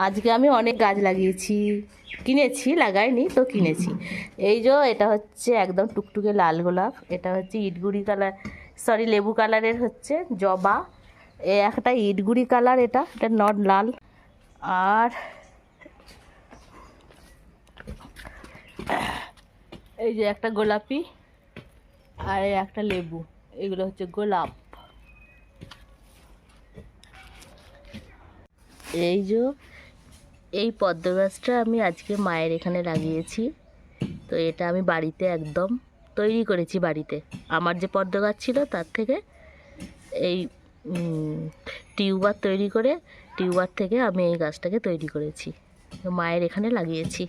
আজকে আমি অনেক গাছ লাগিয়েছি, কিনেছি, লাগাইনি তো কিনেছি। এই যে এটা হচ্ছে একদম টুকটুকে লাল গোলাপ, এটা হচ্ছে ইটগুড়ি কালার, সরি লেবু কালারের হচ্ছে জবা, একটা ইটগুড়ি কালার, এটা এটা নট লাল। আর এই যে একটা গোলাপি, আর একটা লেবু, এগুলো হচ্ছে গোলাপ। এই যে এই পদ্ম গাছটা আমি আজকে মায়ের এখানে লাগিয়েছি। তো এটা আমি বাড়িতে একদম তৈরি করেছি, বাড়িতে আমার যে পদ্ম গাছ ছিল তার থেকে এই টিউবার তৈরি করে, টিউবার থেকে আমি এই গাছটাকে তৈরি করেছি, তো মায়ের এখানে লাগিয়েছি।